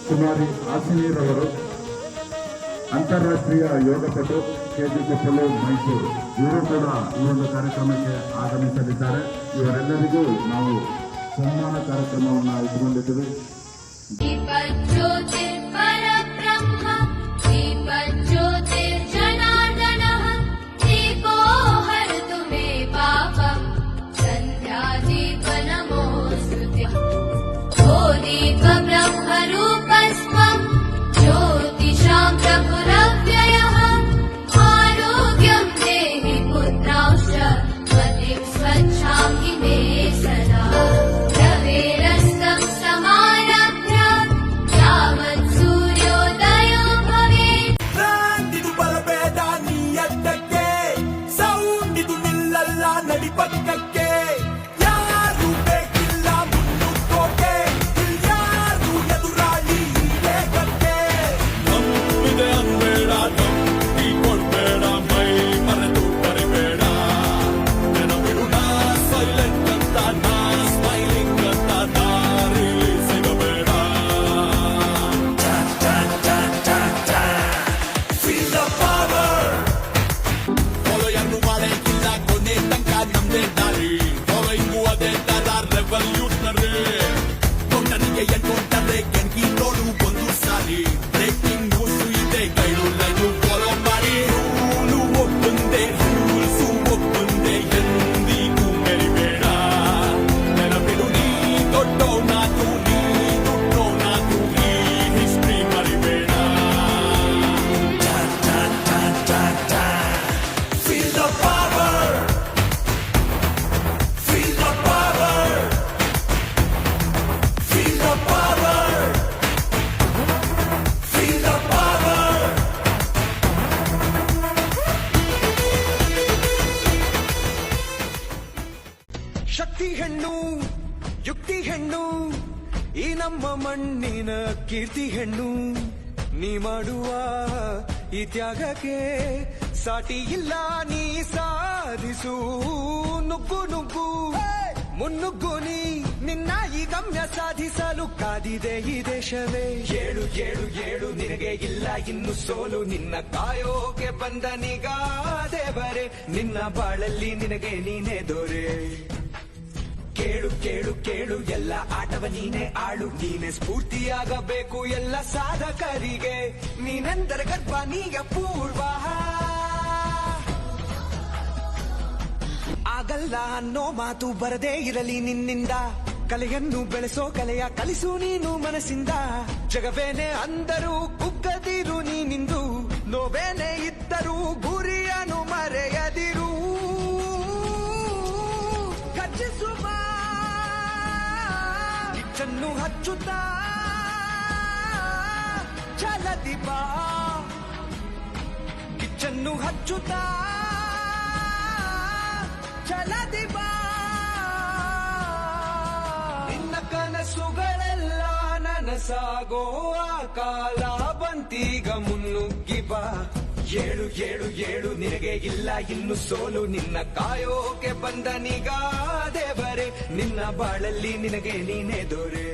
ಕುಮಾರಿ ಆಸಿನೀರವರು, ಅಂತಾರಾಷ್ಟ್ರೀಯ ಯೋಗಪಟು ಕೆಜಿ ಕೊಪ್ಪಲು ಮೈಸೂರು, ಇವರು ಕೂಡ ಈ ಒಂದು ಕಾರ್ಯಕ್ರಮಕ್ಕೆ ಆಗಮಿಸಲಿದ್ದಾರೆ. ಇವರೆಲ್ಲರಿಗೂ ನಾವು ಸನ್ಮಾನ ಕಾರ್ಯಕ್ರಮವನ್ನು ಇಟ್ಟುಕೊಂಡಿದ್ದೇವೆ. ಶಕ್ತಿ ಹೆಣ್ಣು, ಯುಕ್ತಿ ಹೆಣ್ಣು, ಈ ನಮ್ಮ ಮಣ್ಣಿನ ಕೀರ್ತಿ ಹೆಣ್ಣು. ನೀ ಮಾಡುವ ಈ ತ್ಯಾಗಕ್ಕೆ ಸಾಟಿ ಇಲ್ಲ, ನೀ ಸಾಧಿಸು ನುಗ್ಗು ನುಗ್ಗು ಮುನ್ನುಗ್ಗು. ನೀ ನಿನ್ನ ಈ ಗಮ್ಯ ಸಾಧಿಸಲು ಕಾದಿದೆ ಈ ದೇಶವೇ. ಏಳು ಏಳು ಏಳು, ನಿನಗೆ ಇಲ್ಲ ಇನ್ನು ಸೋಲು, ನಿನ್ನ ಕಾಯೋಕೆ ಬಂದ ನಿಗಾ ದೇವರೇ. ನಿನ್ನ ಬಾಳಲ್ಲಿ ನಿನಗೆ ನೀನೇ ದೊರೆ. ಕೇಳು ಕೇಳು ಕೇಳು, ಎಲ್ಲ ಆಟವ ನೀನೇ ಆಳು, ನೀನೆ ಸ್ಫೂರ್ತಿಯಾಗಬೇಕು ಎಲ್ಲ ಸಾಧಕರಿಗೆ. ನೀನೆಂದರೆ ಗರ್ಭ, ನೀಗ ಪೂರ್ವ. ಆಗಲ್ಲ ಅನ್ನೋ ಮಾತು ಬರದೇ ಇರಲಿ ನಿನ್ನಿಂದ, ಕಲೆಯನ್ನು ಬೆಳೆಸೋ ಕಲೆಯ ಕಲಿಸು ನೀನು ಮನಸ್ಸಿಂದ. ಜಗವೇನೆ ಅಂದರೂ ಕುಗ್ಗದಿರು ನೀನಿಂದು, ನೋವೇನೆ ಇದ್ದರೂ ಗುರಿಯನ್ನು ಮರೆಯದಿರು. ಗರ್ಜಿಸುವ ಕಿಚ್ಚನ್ನು ಹಚ್ಚುತ್ತಾ ಛಲದಿ ಬಾ, ಕಿಚ್ಚನ್ನು ಹಚ್ಚುತ್ತಾ ಛಲದಿ ಬಾ. ನಿನ್ನ ಕನಸುಗಳೆಲ್ಲ ನನಸಾಗೋ ಆ ಕಾಲ ಬಂತೀಗ ಮುನ್ನುಗ್ಗಿ ಬಾ. ಏಳು ಏಳು ಏಳು, ನಿನಗೆ ಇಲ್ಲ ಇನ್ನು ಸೋಲು, ನಿನ್ನ ಕಾಯೋಕೆ ಬಂದ ನಿಗಾ ದೇವರೇ. ನಿನ್ನ ಬಾಳಲ್ಲಿ ನಿನಗೆ ನೀನೇ ದೊರೆ.